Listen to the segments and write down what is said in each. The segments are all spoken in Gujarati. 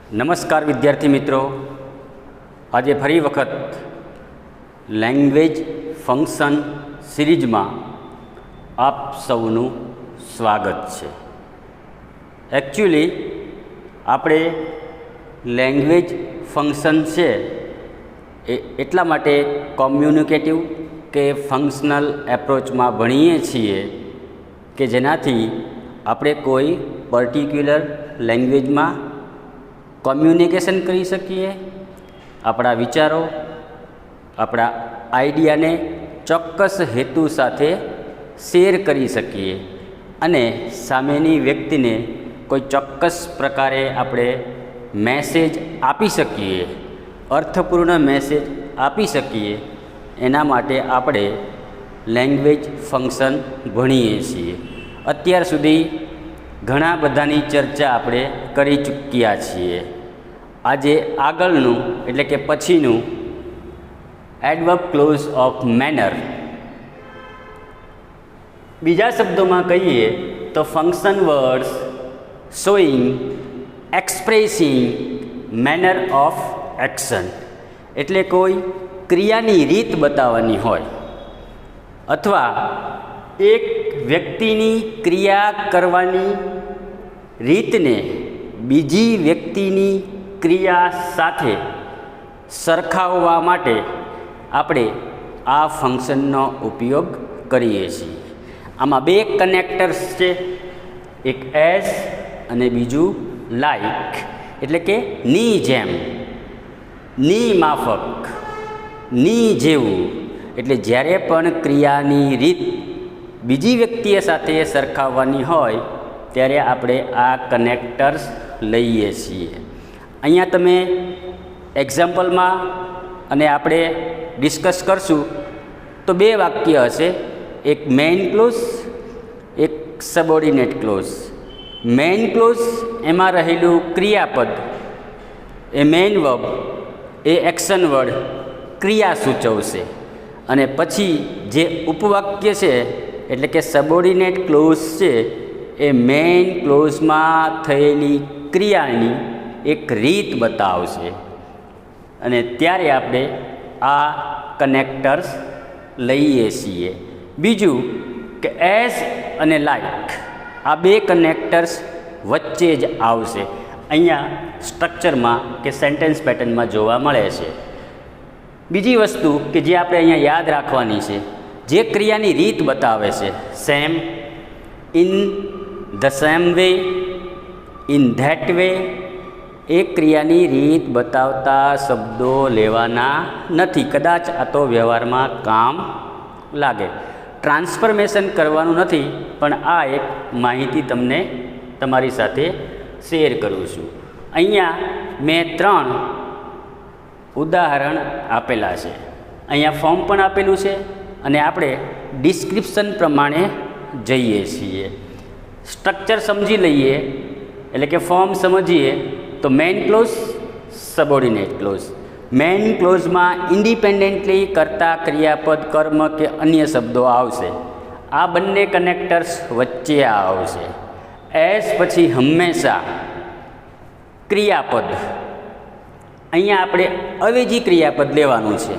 નમસ્કાર વિદ્યાર્થી મિત્રો, આજે ફરી વખત લેંગ્વેજ ફંક્શન સિરીઝમાં આપ સૌનું સ્વાગત છે. એકચ્યુઅલી આપણે લેંગ્વેજ ફંક્શન છે એ એટલા માટે કોમ્યુનિકેટિવ કે ફંક્શનલ એપ્રોચમાં ભણીએ છીએ કે જેનાથી આપણે કોઈ પર્ટિક્યુલર લેંગ્વેજમાં કોમ્યુનિકેશન કરી શકીએ, આપણા વિચારો, આપણા આઈડિયાને ચોક્કસ હેતુ સાથે શેર કરી શકીએ અને સામેની વ્યક્તિને કોઈ ચોક્કસ પ્રકારે આપણે મેસેજ આપી શકીએ, અર્થપૂર્ણ મેસેજ આપી શકીએ. એના માટે આપણે લેંગ્વેજ ફંક્શન ભણીએ છીએ. અત્યાર સુધી ઘણા બધાની ચર્ચા આપણે કરી ચૂક્યા છીએ. આજે આગળનું એટલે કે પછીનું એડવર્બ ક્લોઝ ઓફ મેનર, બીજા શબ્દોમાં કહીએ તો function words showing expressing manner of action, એટલે કોઈ ક્રિયાની રીત બતાવવાની હોય અથવા એક વ્યક્તિની ક્રિયા કરવાની રીતને બીજી વ્યક્તિની ક્રિયા સાથે સરખાવવા માટે આપણે આ ફંક્શનનો ઉપયોગ કરીએ છીએ. આમાં બે કનેક્ટર્સ છે, એક એઝ અને બીજું લાઈક, એટલે કે ની જેમ, ની માફક, ની જેવું. એટલે જ્યારે પણ ક્રિયાની રીત બીજી વ્યક્તિએ સાથે સરખાવવાની હોય ત્યારે આપણે આ કનેક્ટર્સ લઈએ છીએ. અહીંયા તમે એક્ઝામ્પલમાં અને આપણે ડિસ્કસ કરશું તો બે વાક્ય હશે, એક મેઇન ક્લોઝ, એક સબઓર્ડિનેટ ક્લોઝ. મેઇન ક્લોઝ એમાં રહેલું ક્રિયાપદ, એ મેઇન વર્બ, એ એક્શન વર્ડ ક્રિયા સૂચવશે અને પછી જે ઉપવાક્ય છે એટલે કે સબઓર્ડિનેટ ક્લોઝ છે એ મેઇન ક્લોઝમાં થયેલી ક્રિયાની એક રીત બતાવશે અને ત્યારે આપણે આ કનેક્ટર્સ લઈએ છીએ. બીજું કે એઝ અને લાઈક, આ બે કનેક્ટર્સ વચ્ચે જ આવશે. અહીંયા સ્ટ્રક્ચરમાં કે સેન્ટેન્સ પેટર્નમાં જોવા મળે છે. બીજી વસ્તુ કે જે આપણે અહીંયા યાદ રાખવાની છે, જે ક્રિયાની રીત બતાવે છે, same, in the same way, in that way, એ ક્રિયાની રીત બતાવતા શબ્દો લેવાના નથી. કદાચ આ તો વ્યવહારમાં કામ લાગે, ટ્રાન્સફોર્મેશન કરવાનું નથી, પણ આ એક માહિતી તમને તમારી સાથે શેર કરું છું. અહીંયા મેં 3 ઉદાહરણ આપેલા છે. અહીંયા ફોર્મ પણ આપેલું છે અને આપણે ડિસ્ક્રિપ્શન પ્રમાણે જઈએ છીએ. સ્ટ્રક્ચર સમજી લઈએ, એટલે કે ફોર્મ સમજીએ તો main clause, subordinate clause. Main ક્લોઝમાં ઇન્ડિપેન્ડન્ટલી કરતા ક્રિયાપદ, કર્મ કે અન્ય શબ્દો આવશે. આ બંને કનેક્ટર્સ વચ્ચે આવશે. એઝ પછી હંમેશા ક્રિયાપદ, અહીંયા આપણે અવેજી ક્રિયાપદ લેવાનું છે.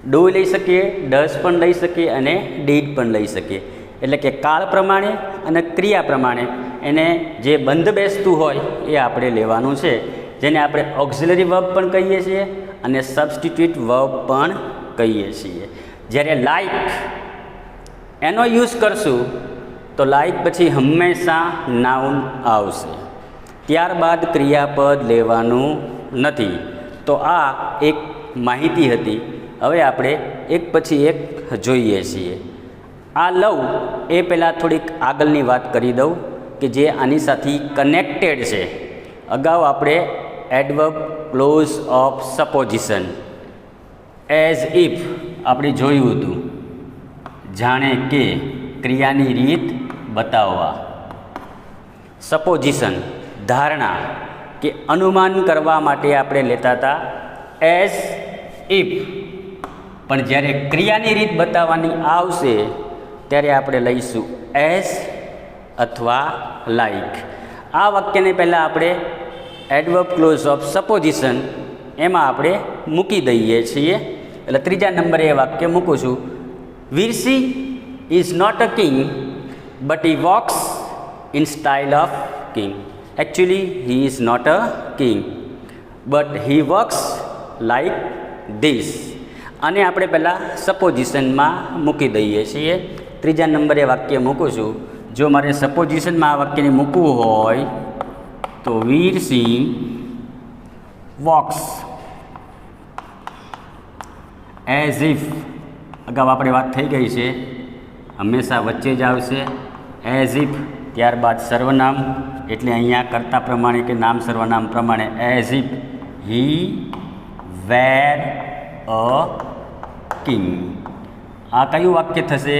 ડુ લઈ શકીએ, ડસ પણ લઈ શકીએ અને ડીડ પણ લઈ શકીએ. એટલે કે કાળ પ્રમાણે અને ક્રિયા પ્રમાણે એને જે બંધ બેસતું હોય એ આપણે લેવાનું છે, જેને આપણે ઓક્ઝિલરી વર્બ પણ કહીએ છીએ અને સબસ્ટિટ્યુટ વર્બ પણ કહીએ છીએ. જ્યારે લાઈક એનો યુઝ કરશું તો લાઈક પછી હંમેશા નાઉન આવશે, ત્યારબાદ ક્રિયાપદ લેવાનું નથી. તો આ એક માહિતી હતી. હવે આપણે એક પછી એક જોઈએ છીએ. આ લવ એ પહેલાં થોડીક આગળની વાત કરી દઉં કે જે આની સાથે કનેક્ટેડ છે. અગાઉ આપણે adverb clause of supposition, as if આપણે જોયું હતું, જાણે કે ક્રિયાની રીત બતાવવા. સપોઝિશન ધારણા કે અનુમાન કરવા માટે આપણે લેતા હતા એઝ ઇફ, પણ જ્યારે ક્રિયાની રીત બતાવવાની આવશે ત્યારે આપણે લઈશું એઝ અથવા લાઈક. આ વાક્યને પહેલાં આપણે એડવર્બ ક્લોઝ ઓફ સપોઝિશન એમાં આપણે મૂકી દઈએ છીએ. એટલે ત્રીજા નંબરે એ વાક્ય મૂકું છું. વીરસી is not a king but he walks in style of king. Actually he is not a king but he works like this. આને આપણે પહેલાં સપોઝિશનમાં મૂકી દઈએ છીએ. ત્રીજા નંબરે વાક્ય મૂકું છું. જો મારે સપોઝિશનમાં આ વાક્યને મૂકવું હોય તો વીરસિંહ વોક્સ એઝ ઇફ, અગાઉ આપણે વાત થઈ ગઈ છે, હંમેશા વચ્ચે જ આવશે એઝ ઇફ, ત્યારબાદ સર્વનામ, એટલે અહીંયા કર્તા પ્રમાણે કે નામ સર્વનામ પ્રમાણે as if he were a king. આ કયું વાક્ય થશે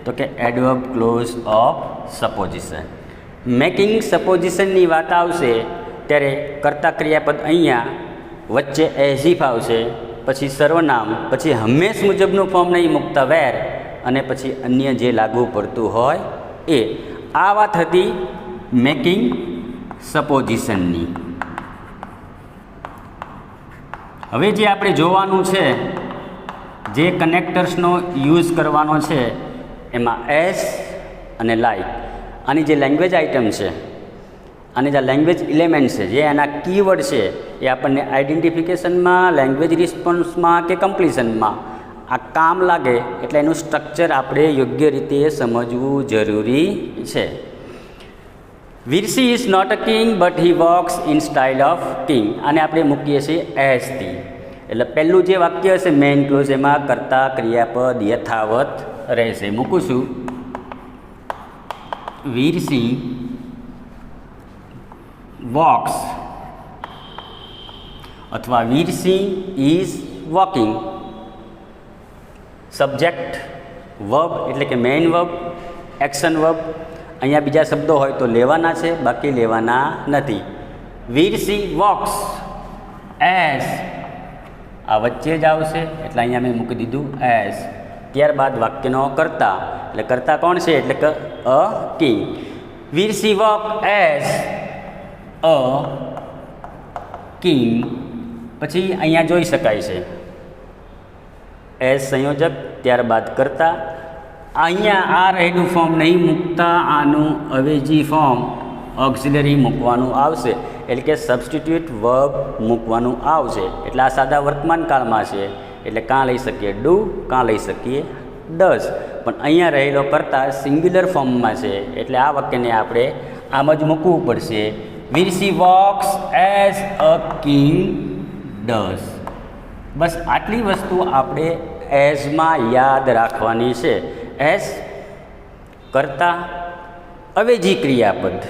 તો કે adverb clause of supposition. Making સપોઝિશનની વાત આવશે ત્યારે કર્તા ક્રિયાપદ અહીંયા વચ્ચે એઝ ઇફ આવશે, પછી સર્વનામ, પછી હંમેશ મુજબનું ફોર્મ નહીં મૂકતા વેર, અને પછી અન્ય જે લાગુ પડતું હોય એ. આ વાત હતી મેકિંગ સપોઝિશનની. હવે જે આપણે જોવાનું છે, જે કનેક્ટર્સનો યુઝ કરવાનો છે એમાં એસ અને લાઇક. આની જે લેંગ્વેજ આઇટમ છે, આની જે લેંગ્વેજ ઇલેમેન્ટ છે, જે એના કીવર્ડ છે એ આપણને આઈડેન્ટિફિકેશનમાં, લેંગ્વેજ રિસ્પોન્સમાં કે કમ્પ્લીશનમાં આ કામ લાગે. એટલે એનું સ્ટ્રક્ચર આપણે યોગ્ય રીતે સમજવું જરૂરી છે. વીરસી is not a king but he walks in style of king. આને આપણે મૂકીએ છીએ એઝથી. એટલે પહેલું જે વાક્ય હશે મેઇન ક્લોઝ, એમાં કર્તા ક્રિયાપદ યથાવત રહેશે. મૂકું છું વીરસિંહ વોક્સ અથવા Veersinh is walking. Subject verb એટલે કે મેઇન વર્બ, એક્શન વર્બ. અહીંયા બીજા શબ્દો હોય તો લેવાના છે, બાકી લેવાના નથી. વીરસિંહ વોક્સ એઝ, આ વચ્ચે જ આવશે એટલે અહીંયા મેં મૂકી દીધું એઝ. ત્યારબાદ વાક્યનો કર્તા, એટલે કર્તા કોણ છે એટલે કે અ king. Veersinh walk as a king. પછી અહીંયા જોઈ શકાય છે એઝ સંયોજક, ત્યારબાદ કર્તા. અહીંયા આ રહેલું ફોર્મ નહીં મૂકતા, આનું અવેજી ફોર્મ ઓક્સિલરી મૂકવાનું આવશે, એટલે કે સબસ્ટિટ્યુટ વર્બ મૂકવાનું આવશે. એટલે આ સાદા વર્તમાન કાળમાં છે, એટલે કાં લઈ શકીએ ડુ, કાં લઈ શકીએ ડઝ. પણ અહીંયા રહેલો કર્તા સિંગ્યુલર ફોર્મમાં છે, એટલે આ વાક્યને આપણે આમ જ મૂકવું પડશે. વીરસી walks as a king does. બસ આટલી વસ્તુ આપણે એઝમાં યાદ રાખવાની છે. એઝ કર્તા, અવેજી ક્રિયાપદ.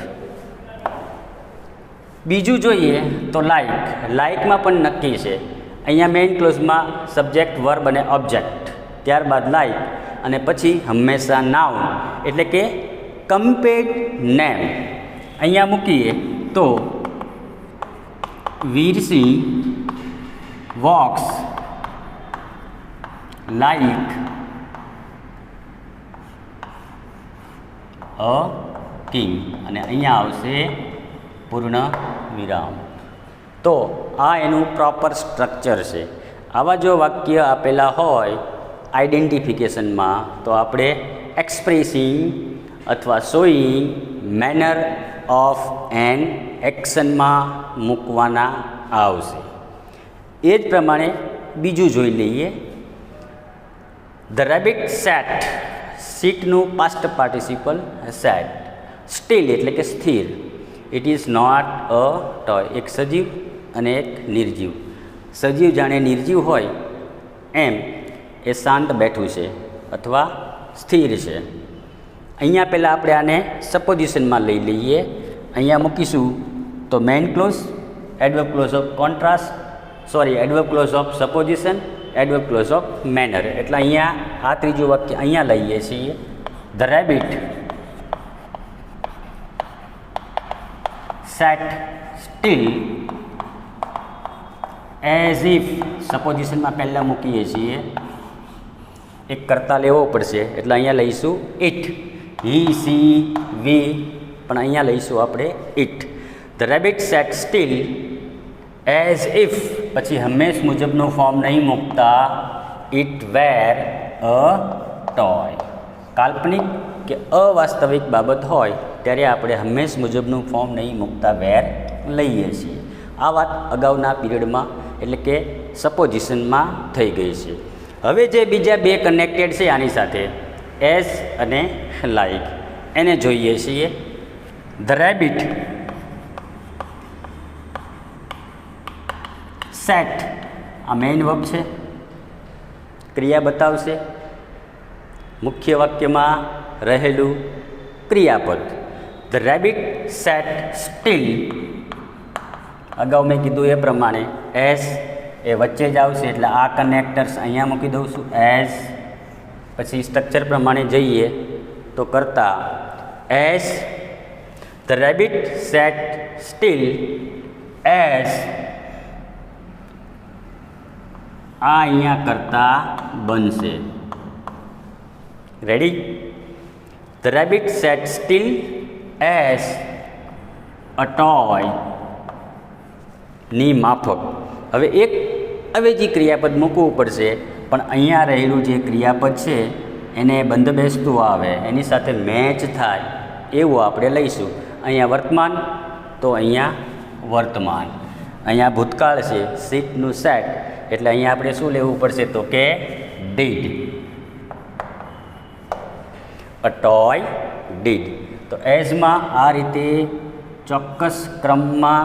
બીજું જોઈએ તો લાઇક. લાઇકમાં પણ નક્કી છે. અહીંયા મેઇન ક્લોઝમાં સબ્જેક્ટ, વર્બ અને ઓબ્જેક્ટ, ત્યારબાદ લાઇક, અને પછી હંમેશા નાઉન એટલે કે કમ્પેર્ડ નેમ. અહીંયા મૂકીએ તો Veersinh walks like a king, અને અહીંયા આવશે પૂર્ણ વિરામ. તો આ એનું પ્રોપર સ્ટ્રક્ચર છે. આવા જો વાક્ય આપેલા હોય આઈડેન્ટિફિકેશનમાં તો આપણે એક્સપ્રેસિંગ અથવા શોઈંગ મેનર ઓફ એન એક્શનમાં મૂકવાના આવશે. એ જ પ્રમાણે બીજું જોઈ લઈએ. The rabbit sat. સીટનું પાસ્ટ પાર્ટિસિપલ સેટ. સ્ટીલ એટલે કે સ્થિર. It is not a toy. એક સજીવ અને એક નિર્જીવ. સજીવ જાણે નિર્જીવ હોય એમ એ શાંત બેઠું છે અથવા સ્થિર છે. અહીંયા પહેલાં આપણે આને સપોઝિશનમાં લઈ લઈએ. અહીંયા મૂકીશું તો main clause, adverb clause of contrast, adverb clause of supposition, adverb clause of manner. એટલે અહીંયા આ ત્રીજું વાક્ય અહીંયા લઈએ છીએ. The rabbit sat still as if. સપોઝિશનમાં પહેલાં મૂકીએ છીએ, એક કરતા લેવો પડશે એટલે અહીંયા લઈશું ઇટ. હી, સી, વી, પણ અહીંયા લઈશું આપણે it. The rabbit sat still as if, પછી હંમેશ મુજબનું ફોર્મ નહીં મૂકતા, ઇટ વેર અ ટોય. કાલ્પનિક કે અવાસ્તવિક બાબત હોય ત્યારે આપણે હંમેશ મુજબનું ફોર્મ નહીં મૂકતા વેર લઈએ છીએ. આ વાત અગાઉના પીરિયડમાં એટલે કે સપોઝિશનમાં થઈ ગઈ છે. હવે જે બીજા બે કનેક્ટેડ છે આની સાથે, એઝ અને લાઇક, એને જોઈએ છીએ. ધ રેબિટ સેટ, આ મેઇન વર્બ છે, ક્રિયા બતાવશે, મુખ્ય વાક્યમાં રહેલું ક્રિયાપદ. ધ રેબિટ સેટ સ્ટીલ, અગાઉ મેં કીધું એ પ્રમાણે એઝ એ વચ્ચે જ આવશે એટલે આ કનેક્ટર્સ અહીંયા મૂકી દઉં છું એઝ. પછી સ્ટ્રક્ચર પ્રમાણે જઈએ તો કરતા as the rabbit sat still as, આ અહીંયા કરતા બનશે. Ready? The rabbit sat still as a toy ની માફક. હવે એક અવેજી ક્રિયાપદ મૂકવું પડશે, પણ અહીંયા રહેલું જે ક્રિયાપદ છે એને બંધબેસતું આવે, એની સાથે મેચ થાય એવું આપણે લઈશું. અહીંયા વર્તમાન તો અહીંયા વર્તમાન, અહીંયા ભૂતકાળ છે, સીટનું સેટ, એટલે અહીંયા આપણે શું લેવું પડશે તો કે ડીડ. A toy did. તો એઝમાં આ રીતે ચોક્કસ ક્રમમાં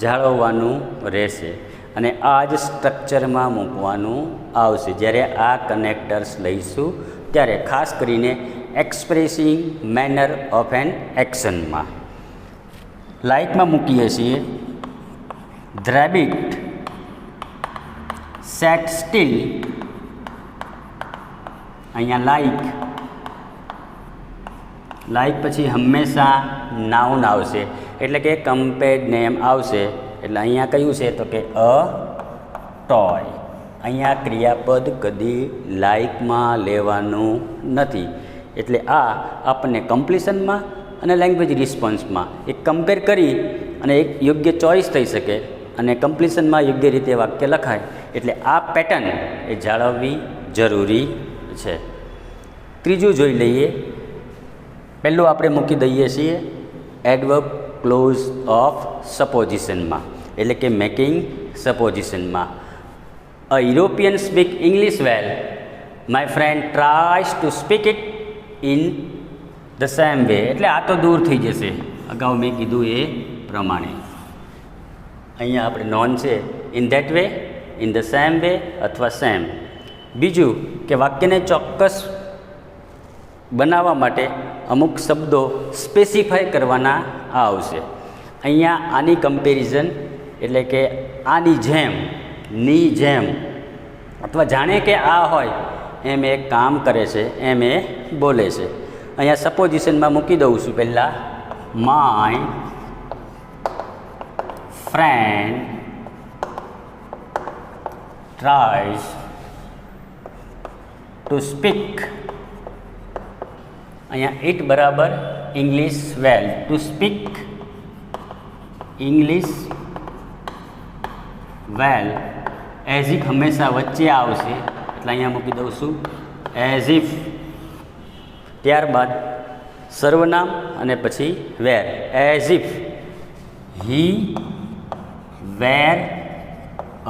જાળવવાનું રહેશે અને આ જ સ્ટ્રક્ચરમાં મૂકવાનું આવશે જ્યારે આ કનેક્ટર્સ લઈશું ત્યારે, ખાસ કરીને એક્સપ્રેસિંગ મેનર ઓફ એન એક્શનમાં. લાઇકમાં મૂકીએ છીએ. ધ રેબિટ સેટ સ્ટીલ, અહીંયા લાઇક પછી હંમેશા નાઉન આવશે એટલે કે કમ્પેર્ડ નેમ આવશે. એટલે અહીંયા કયું છે તો કે અ ટોય. અહીંયા ક્રિયાપદ કદી લાઇકમાં લેવાનું નથી. એટલે આ આપણને કમ્પ્લીશનમાં અને લેંગ્વેજ રિસ્પોન્સમાં એક કમ્પેર કરી અને એક યોગ્ય ચોઇસ થઈ શકે અને કમ્પ્લીશનમાં યોગ્ય રીતે વાક્ય લખાય. એટલે આ પેટર્ન એ જાળવવી જરૂરી છે. ત્રીજું જોઈ લઈએ. પહેલું આપણે મૂકી દઈએ છીએ એડવર્બ ક્લોઝ ઓફ સપોઝિશનમાં, એટલે કે મેકિંગ સપોઝિશનમાં. A European speak English well, my friend tries to speak it in the same way. એટલે આ તો દૂર થઈ જશે, અગાઉ મેં કીધું એ પ્રમાણે. અહીંયા આપણે નોન છે in that way, in the same way અથવા સેમ. બીજું કે વાક્યને ચોક્કસ બનાવવા માટે અમુક શબ્દો સ્પેસિફાય કરવાના આવશે. અહીંયા આની કમ્પેરિઝન એટલે કે આની જેમ, ની જેમ અથવા જાણે કે આ હોય એમ એ કામ કરે છે, એમ એ બોલે છે. અહીંયા સપોઝિશનમાં મૂકી દઉં છું પહેલાં. My friend tries to speak, અહીંયા ઇટ બરાબર English well, to speak English well. As if હંમેશા વચ્ચે આવશે એટલે અહીંયા મૂકી દઉં છું એઝ ઇફ. ત્યારબાદ સર્વનામ અને પછી were. As if he were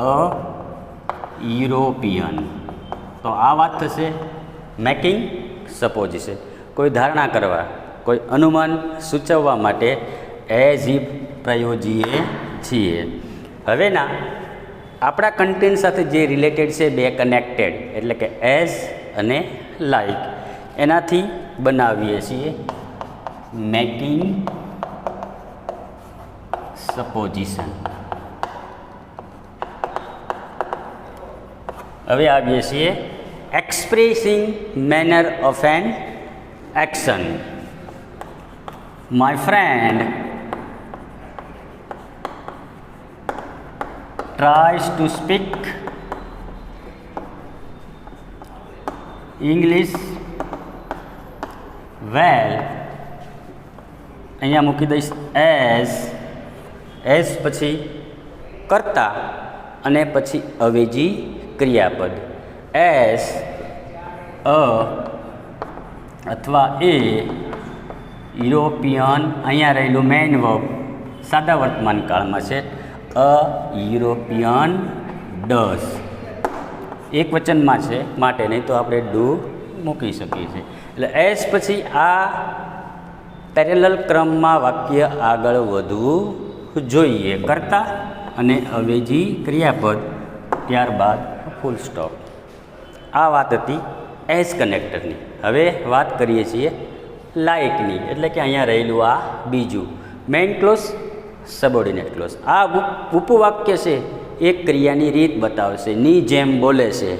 a European. તો આ વાત થશે મેકિંગ સપોઝિશન. કોઈ ધારણા કરવા, કોઈ અનુમાન સૂચવવા માટે એઝ ઇફ પ્રયોજીએ છીએ. હવેના આપણા કન્ટેન્ટ સાથે જે રિલેટેડ છે બે કનેક્ટેડ એટલે કે એઝ અને લાઇક, એનાથી બનાવીએ છીએ મેકિંગ સપોઝિશન. હવે આવીએ છીએ expressing manner of an action. My friend tries to speak English well. અહીંયા મૂકી દઈશ એઝ એસ પછી કર્તા અને પછી અવેજી ક્રિયાપદ. એસ, અ અથવા એ યુરોપિયન, અહીંયા રહેલું મેઇન વર્બ સાદા વર્તમાન કાળમાં છે. અ યુરોપિયન ડઝ એક વચનમાં છે માટે, નહીં તો આપણે ડુ મૂકી શકીએ છીએ. એટલે એસ પછી આ પેરેલલ ક્રમમાં વાક્ય આગળ વધવું જોઈએ. કર્તા અને અવેજી ક્રિયાપદ, ત્યારબાદ ફૂલ સ્ટોપ. આ વાત હતી એસ કનેક્ટરની. હવે વાત કરીએ છીએ લાઇકની, એટલે કે અહીંયા રહેલું આ બીજું મેઇન ક્લોઝ, સબઓર્ડિનેટ ક્લોઝ. આ ઉપવાક્ય છે એક ક્રિયાની રીત બતાવશે. ની જેમ બોલે છે,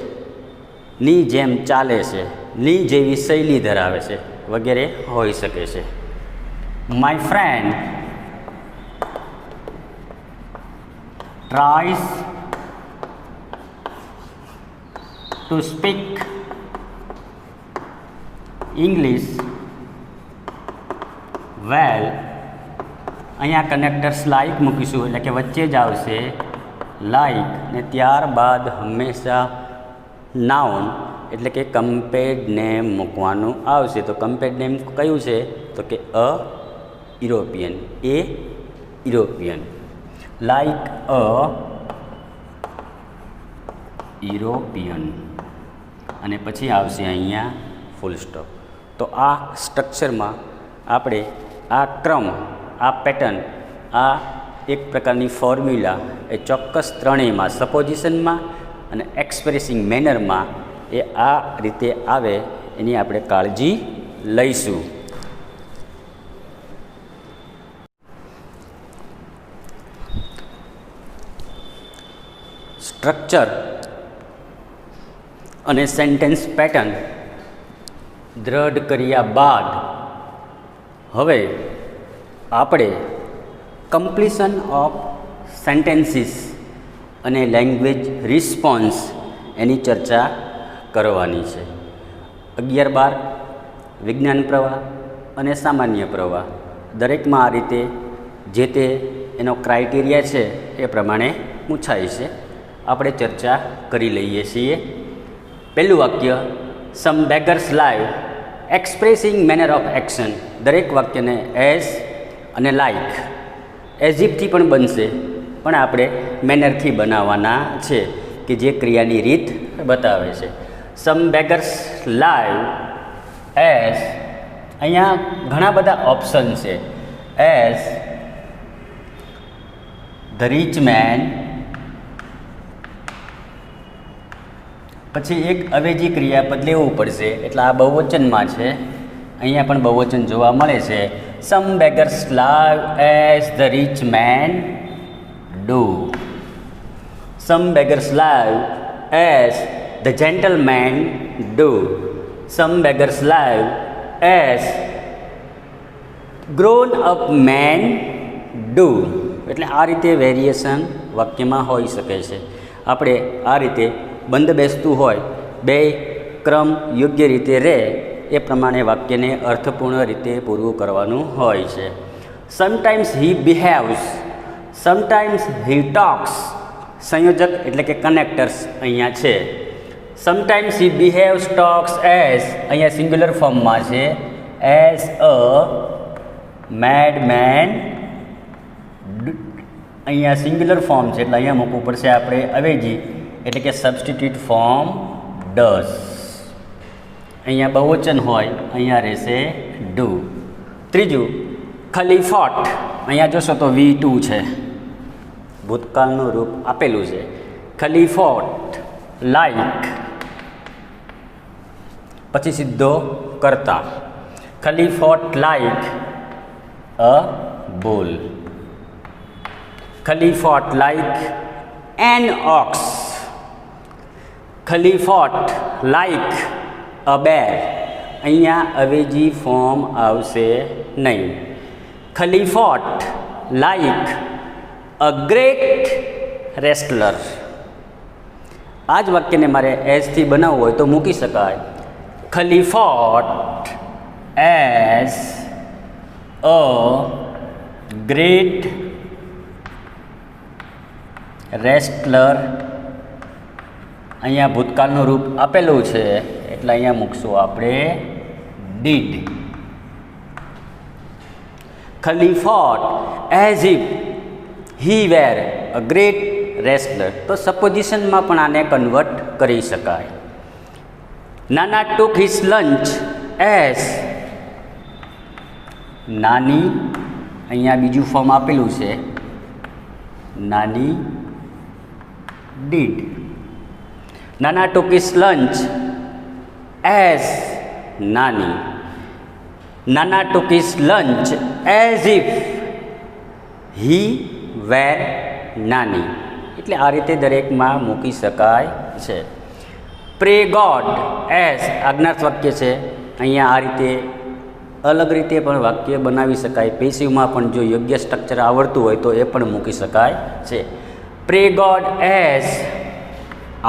ની જેમ ચાલે છે, ની જેવી શૈલી ધરાવે છે વગેરે હોઈ શકે છે. My friend tries to speak English well. અહીંયા કનેક્ટર્સ લાઇક મૂકીશું એટલે કે વચ્ચે જ આવશે લાઇક ને ત્યારબાદ હંમેશા નાઉન એટલે કે કમ્પેર્ડ નેમ મૂકવાનું આવશે. તો કમ્પેર્ડ નેમ કયું છે? તો કે a European, a European. Like a European અને પછી આવશે અહીંયા ફૂલ સ્ટોપ. તો આ સ્ટ્રક્ચરમાં આપણે આ ક્રમ, આ પેટર્ન, આ એક પ્રકારની ફોર્મ્યુલા એ ચોક્કસ ત્રણેયમાં, સપોઝિશનમાં અને એક્સપ્રેસિંગ મેનરમાં એ આ રીતે આવે એની આપણે કાળજી લઈશું. સ્ટ્રક્ચર અને સેન્ટેન્સ પેટર્ન દ્રઢ કર્યા બાદ હવે આપણે કમ્પ્લીશન ઓફ સેન્ટેન્સીસ અને લેંગ્વેજ રિસ્પોન્સ એની ચર્ચા કરવાની છે. 11-12 વિજ્ઞાન પ્રવાહ અને સામાન્ય પ્રવાહ દરેકમાં આ રીતે જે તે એનો ક્રાઇટેરિયા છે એ પ્રમાણે પૂછાય છે. આપણે ચર્ચા કરી લઈએ છીએ. પહેલું વાક્ય, some beggars live expressing manner of action. દરેક વાક્યને એઝ અને લાઇક, એઝિફથી પણ બનશે, પણ આપણે મેનરથી બનાવવાના છે કે જે ક્રિયાની રીત બતાવે છે. સમ બેગર્સ લાઈવ એઝ, અહીંયા ઘણા બધા ઓપ્શન છે. એઝ ધ રીચ મેન, પછી એક અવેજી ક્રિયાપદ લેવું પડશે એટલે આ બહુવચનમાં છે. અહીંયા પણ બહુવચન જોવા મળે છે. Some beggars live as the rich man do. Some beggars live as the gentleman do. Some beggars live as grown up man do. એટલે આ રીતે વેરિએશન વાક્યમાં હોઈ શકે છે. આપણે આ રીતે બંધ બેસતું હોય, બે ક્રમ યોગ્ય રીતે રહે એ પ્રમાણે વાક્યને અર્થપૂર્ણ રીતે પૂરું કરવાનું હોય છે. સમટાઈમ્સ હી બિહેવ્સ, સમટાઈમ્સ હી ટોક્સ. સંયોજક એટલે કે કનેક્ટર્સ અહીંયા છે. સમટાઈમ્સ હી બિહેવ્સ ટોક્સ એઝ, અહીંયા સિંગ્યુલર ફોર્મમાં છે, એઝ અ મેડ મેન. અહીંયા સિંગ્યુલર ફોર્મ છે એટલે અહીંયા મૂકવું પડશે આપણે અવેજી એટલે કે સબસ્ટિટ્યુટ ફોર્મ ડઝ. અહીંયા બહુવચન હોય, અહીંયા રહેશે ડુ. ત્રીજું, ખલીફોટ. અહીંયા જોશો તો V2 છે, ભૂતકાળનું રૂપ આપેલું છે. ખલીફોટ લાઈક, પછી સીધો કરતા. Khali fought like a bull. Khali fought like an ox. Khali fought like a bear. અહીંયા અવેજી ફોર્મ આવશે નહીં. Khali fought like a great wrestler. આ જ વાક્યને મારે એઝથી બનાવવું હોય તો મૂકી શકાય. ખલીફોટ એઝ અ ગ્રેટ રેસ્ટલર, અહીંયા ભૂતકાળનું રૂપ આપેલું છે એટલે અહીંયા મૂકશું આપણે did. Khali fought as if he were a great wrestler, તો સપોઝિશનમાં પણ આને કન્વર્ટ કરી શકાય. નાના ટુક હિઝ લંચ એઝ, નાની, અહીંયા બીજું ફોર્મ આપેલું છે, નાની ડીડ. નાના took his lunch as, Nani. Nana took his lunch as if he were Nani. એટલે આ રીતે દરેકમાં મૂકી શકાય છે. પ્રે ગોડ એઝ આજ્ઞાર્થ વાક્ય છે, અહીંયા આ રીતે અલગ રીતે પણ વાક્ય બનાવી શકાય. પેસિવમાં પણ જો યોગ્ય સ્ટ્રક્ચર આવડતું હોય તો એ પણ મૂકી શકાય છે. Pray God as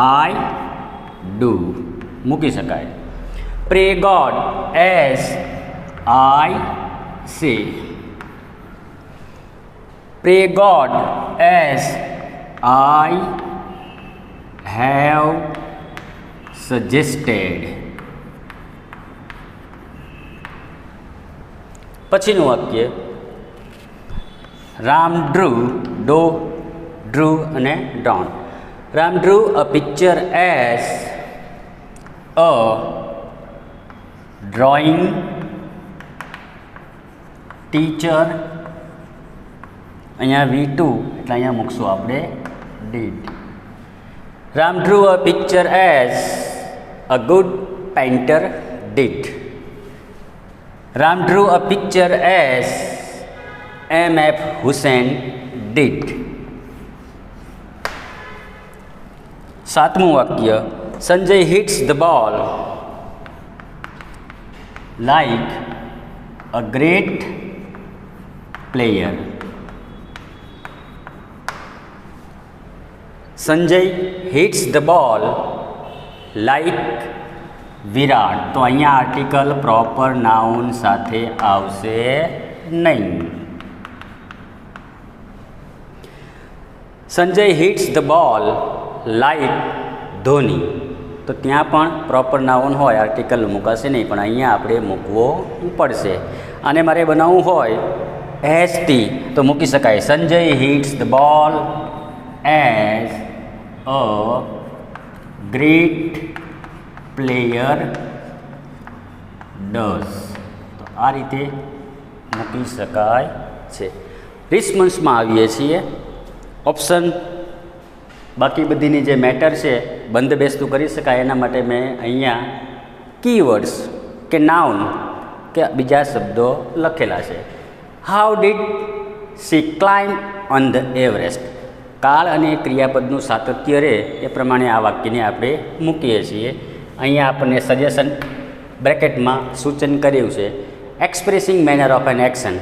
I do મૂકી શકાય. Pray God as I say. Pray God as I have suggested. પછીનું વાક્ય રામ ડ્રુ, ડ્રુ અને drawn. Ram drew a picture as a drawing teacher. અહીંયા V2 એટલે અહીંયા મૂકશું આપણે did. Ram drew a picture as a good painter did. Ram drew a picture as M.F. Hussain did. સાતમું વાક્ય Sanjay hits the ball like a great player. Sanjay hits the ball like Virat. તો અહીંયા આર્ટિકલ પ્રોપર નાઉન સાથે આવશે નહીં. Sanjay hits the ball like Dhoni, તો ત્યાં પણ પ્રોપર નાઉન હોય આર્ટિકલ મૂકાશે નહીં, પણ અહીંયા આપણે મૂકવો પડશે. અને મારે બનાવવું હોય ST તો મૂકી શકાય. સંજય હિટ્સ ધ બોલ as a great player does. તો આ રીતે મૂકી શકાય છે. રિસ્પોન્સમાં આવીએ છીએ. ઓપ્શન બાકી બધીની જે મેટર છે બંધબેસતું કરી શકાય એના માટે મેં અહીંયા કીવર્ડ્સ કે નાઉન કે બીજા શબ્દો લખેલા છે. How did she climb on the Everest. કાળ અને ક્રિયાપદનું સાતત્ય રહે એ પ્રમાણે આ વાક્યને આપણે મૂકીએ છીએ. અહીંયા આપણને સજેશન બ્રેકેટમાં સૂચન કર્યું છે. Expressing manner of an action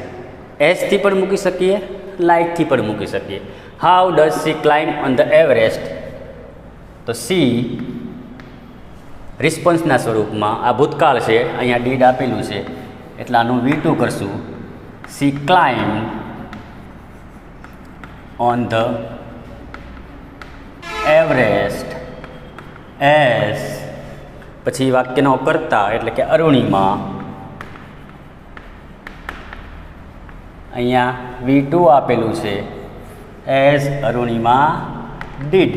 એઝથી પણ મૂકી શકીએ, લાઇકથી પણ મૂકી શકીએ. How does she climb on the Everest, તો સી રિસ્પોન્સના સ્વરૂપમાં આ ભૂતકાળ છે, અહીંયા ડીડ આપેલું છે એટલે આનું V2 કરશું. C climb on the Everest as, પછી વાક્યનો કર્તા એટલે કે અરુણિમા, અહીંયા V2 આપેલું છે એઝ અરુણિમા ડીડ.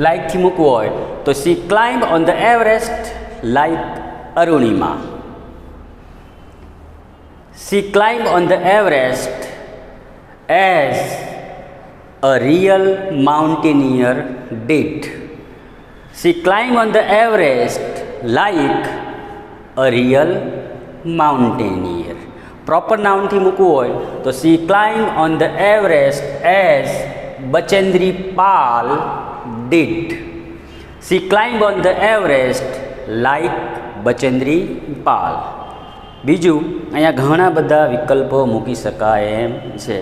લાઇકથી મૂકવું હોય તો she climb on the Everest like Arunima. She climb on the Everest as a real mountaineer did. She climbed on the Everest like a real mountaineer. Proper નાઉનથી મૂકવું હોય તો she climbed on the Everest as Bachendri Pal did. She climbed on the Everest like Bachendri Pal. બીજું અહીંયા ઘણા બધા વિકલ્પો મૂકી શકાય એમ છે.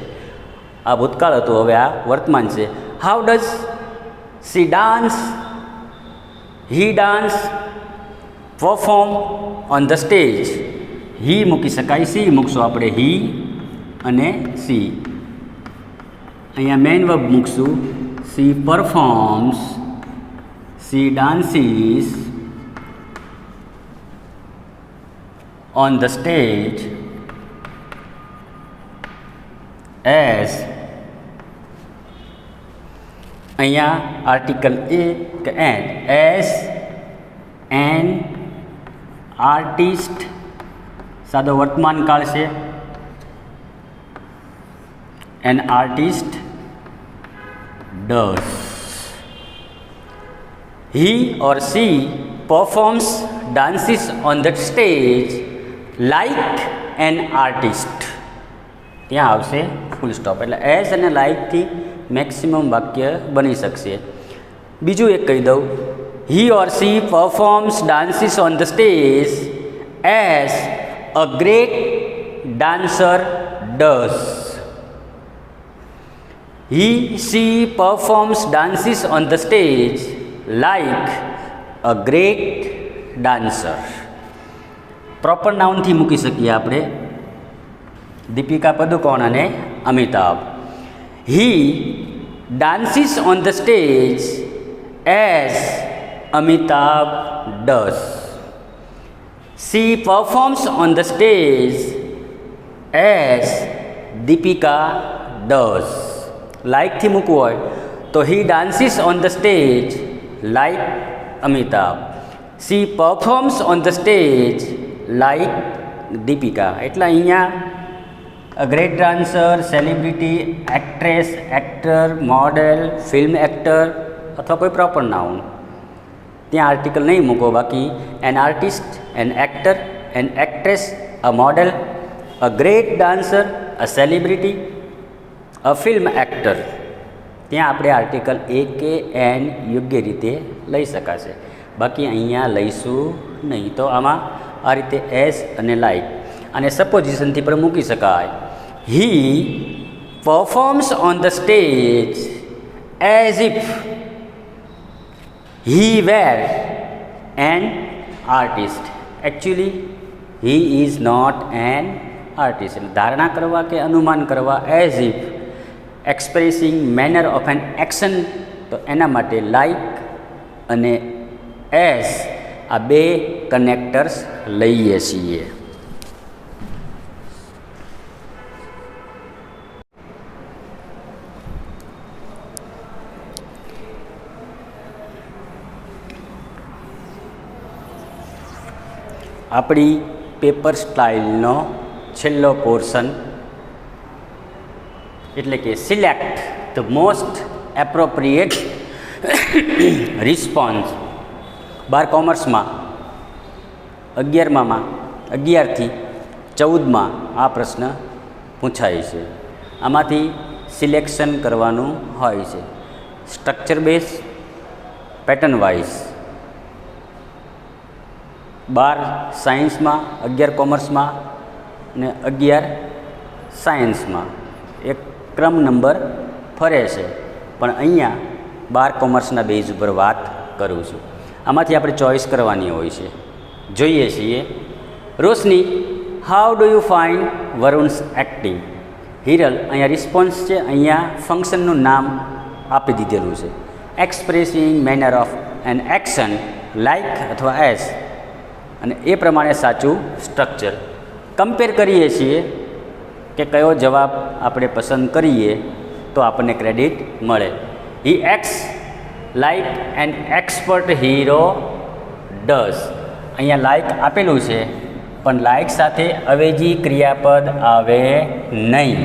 આ ભૂતકાળ હતું, હવે આ વર્તમાન છે. How does she dance, he dance, perform on the stage. હી મૂકી શકાય, સી મૂકશું આપણે, હી અને સી. અહીંયા મેઇન વર્બ મૂકશું. She performs, she dances on the stage as, અહીંયા આર્ટિકલ એ કે એન, એઝ એન આર્ટિસ્ટ, સાદો વર્તમાન કાળ છે. An artist does. He or she performs dances on the stage like an artist. ત્યાં આવશે ફૂલ સ્ટોપ. એટલે એઝ અને લાઇકથી મેક્સિમમ વાક્ય બની શકશે. બીજું એક કહી દઉં. He or she performs dances on the stage as a great dancer does. He she performs dances on the stage like a great dancer. Proper નાઉનથી મૂકી શકીએ આપણે. દીપિકા પદુકોણ અને Amitabh. He dances on the stage as Amitabh does. She performs on the stage as Deepika does. લાઇકથી મૂકવું હોય તો he dances on the stage like Amitabh. She performs on the stage like Deepika. એટલે અહીંયા great dancer, celebrity, actress, actor, model, film actor અથવા કોઈ પ્રોપર નાઉન, ત્યાં આર્ટિકલ નહીં મૂકો. બાકી an artist, an actor, an actress, a model, a great dancer, a celebrity, a film actor, ત્યાં આપણે આર્ટિકલ એ કે એન યોગ્ય રીતે લઈ શકાશે. બાકી અહીંયા લઈશું નહીં. તો આમાં આ રીતે એઝ અને લાઇક અને સપોઝિશનથી પણ મૂકી શકાય. He performs on the stage as if he were an artist. Actually he is not an artist. એટલે ધારણા કરવા કે અનુમાન કરવા. As if expressing manner of an action, તો એના માટે લાઇક અને એઝ આ બે કનેક્ટર્સ લઈએ છીએ. આપણી પેપર સ્ટાઇલનો છેલ્લો પોર્શન એટલે કે select the most appropriate response. 12 કોમર્સમાં 11થી 14માં આ પ્રશ્ન પૂછાય છે. આમાંથી સિલેક્શન કરવાનું હોય છે. Structure base, pattern wise. 12 સાયન્સમાં, 11 કોમર્સમાં અને 11 સાયન્સમાં એક ક્રમ નંબર ફરે છે. પણ અહીંયા 12 કોમર્સના બેઝ ઉપર વાત કરું છું. આમાંથી આપણે ચોઈસ કરવાની હોય છે. જોઈએ છીએ. Roshni, how do you find Varun's acting? Hiral, અહીંયા રિસ્પોન્સ છે. અહીંયા ફંક્શનનું નામ આપી દીધેલું છે. Expressing manner of an action like અથવા એઝ, અને એ પ્રમાણે સાચું સ્ટ્રક્ચર. કમ્પેર કરીએ છીએ કે કયો જવાબ આપણે પસંદ કરીએ તો આપણને ક્રેડિટ મળે. He acts like an expert hero does. અહીંયા લાઇક આપેલું છે પણ લાઇક સાથે અવેજી ક્રિયાપદ આવે નહીં.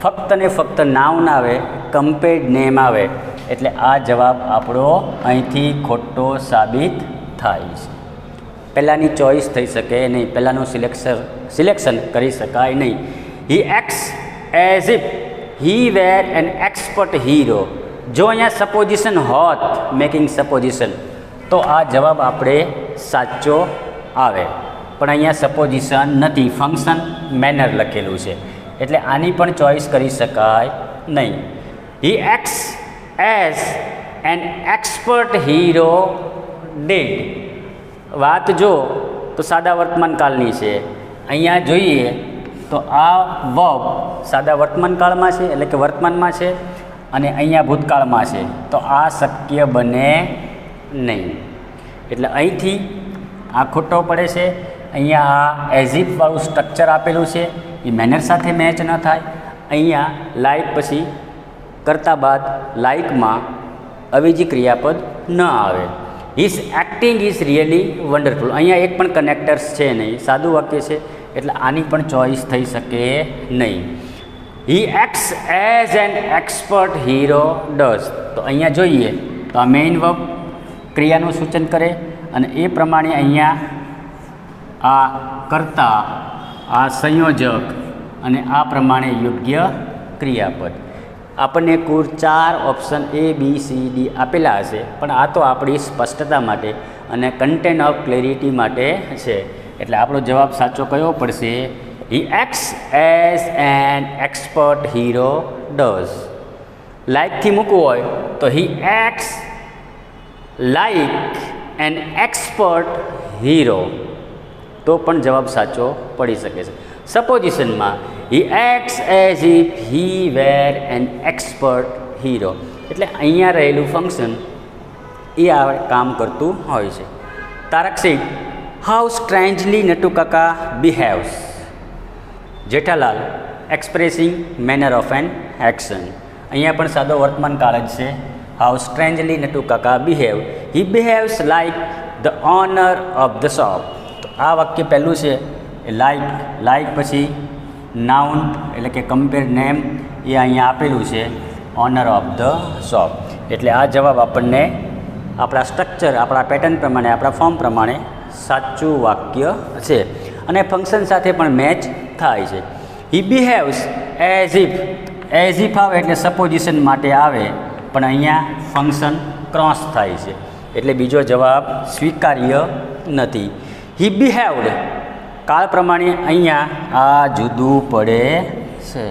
ફક્ત ને ફક્ત નાઉન આવે, કમ્પેર્ડ નેમ આવે. એટલે આ જવાબ આપણો અહીંથી ખોટો સાબિત થાય છે. પહેલાંની ચોઈસ થઈ શકે નહીં, પહેલાંનું સિલેક્શન કરી શકાય નહીં. He acts as if he were an expert hero. જો અહીંયા સપોઝિશન હોત, મેકિંગ સપોઝિશન, તો આ જવાબ આપણે સાચો આવે. પણ અહીંયા સપોઝિશન નથી, ફંક્શન મેનર લખેલું છે. એટલે આની પણ ચોઈસ કરી શકાય નહીં. He acts as an expert hero did. વાત જો તો સાદા વર્તમાન કાળની છે. અહીંયા જોઈએ તો આ વર્બ સાદા વર્તમાનકાળમાં છે, એટલે કે વર્તમાનમાં છે, અને અહીંયા ભૂતકાળમાં છે, તો આ શક્ય બને નહીં. એટલે અહીંથી આ ખોટો પડે છે. અહીંયા આ એઝ ઇફ વાળું સ્ટ્રક્ચર આપેલું છે એ મેનર સાથે મેચ ન થાય. અહીંયા લાઇક પછી કરતા બાદ લાઇકમાં અવેજી ક્રિયાપદ ન આવે. His acting is really wonderful. અહીંયા એક પણ કનેક્ટર્સ છે નહીં, સાદું વાક્ય છે, એટલે આની પણ ચોઈસ થઈ શકે નહીં. He acts as an expert hero does. તો અહીંયા જોઈએ તો આ મેઇન વર્બ ક્રિયાનું સૂચન કરે, અને એ પ્રમાણે અહીંયા આ કર્તા, આ સંયોજક, અને આ પ્રમાણે યોગ્ય ક્રિયાપદ. આપણને કુલ 4 option A, B, C, D આપેલા હશે, પણ આ તો આપણી સ્પષ્ટતા માટે અને કન્ટેન્ટ ઓફ ક્લેરિટી માટે છે. એટલે આપણો જવાબ સાચો કયો પડશે? He acts as an expert hero does. લાઇકથી મૂકવું હોય તો he acts like an expert hero, તો પણ જવાબ સાચો પડી શકે છે. સપોઝિશનમાં he acts as if he were an expert hero, એટલે અહીંયા રહેલું ફંક્શન એ આ કામ કરતું હોય છે. Taraksinh how strangely Natukaka behaves. Jethalal expressing manner of an action. અહીંયા પણ સાદો વર્તમાન કાળ જ છે. How strangely Natukaka behave. He behaves like the owner of the shop. તો આ વાક્ય પહેલું છે એ લાઇક પછી નાઉન એટલે કે કમ્પેર નેમ એ અહીંયા આપેલું છે ઓનર ઓફ ધ શોપ. એટલે આ જવાબ આપણને આપણા સ્ટ્રક્ચર, આપણા પેટર્ન પ્રમાણે, આપણા ફોર્મ પ્રમાણે સાચું વાક્ય છે, અને ફંક્શન સાથે પણ મેચ થાય છે. હી બિહેવ્સ એઝ ઇફ આવે એટલે સપોઝિશન માટે આવે, પણ અહીંયા ફંક્શન ક્રોસ થાય છે, એટલે બીજો જવાબ સ્વીકાર્ય નથી. હી બિહેવ્ડ કાળ પ્રમાણે અહીંયા આ જુદું પડે છે,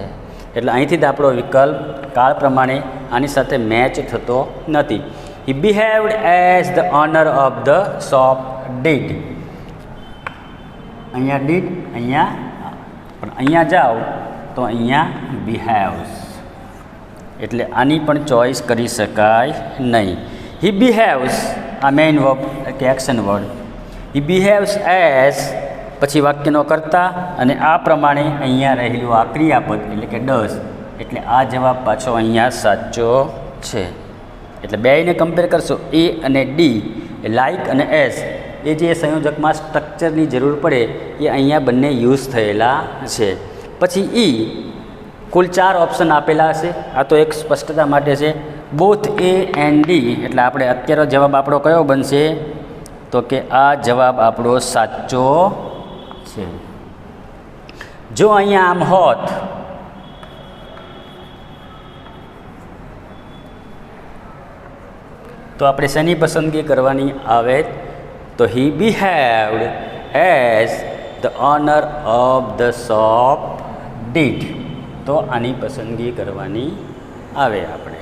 એટલે અહીંથી જ આપણો વિકલ્પ કાળ પ્રમાણે આની સાથે મેચ થતો નથી. He behaved as the owner of the shop did. અહીંયા ડીડ, અહીંયા પણ અહીંયા જાઓ તો અહીંયા બિહેવ્સ, એટલે આની પણ ચોઈસ કરી શકાય નહીં. હી બિહેવ્સ આ મેઇન વર્બ કે એક્શન વર્ડ. હી બિહેવ્સ એઝ પછી વાક્યનો કરતા, અને આ પ્રમાણે અહીંયા રહેલું આ ક્રિયાપદ એટલે કે ડઝ, એટલે આ જવાબ પાછો અહીંયા સાચો છે. એટલે બેયને કમ્પેર કરશો A અને D, એ લાઇક અને એઝ, એ જે સંયોજકમાં સ્ટ્રક્ચરની જરૂર પડે એ અહીંયા બંને યુઝ થયેલા છે. પછી E કુલ 4 ઓપ્શન આપેલા હશે. આ તો એક સ્પષ્ટતા માટે છે. બોથ A એન્ડ D, એટલે આપણે અત્યારે જવાબ આપણો કયો બનશે? તો કે આ જવાબ આપણો સાચો છે. જો અહીંયા આમ હોત તો આપણે શેની પસંદગી કરવાની આવે? તો he behaved as the owner of the shop did, તો આની પસંદગી કરવાની આવે આપણે.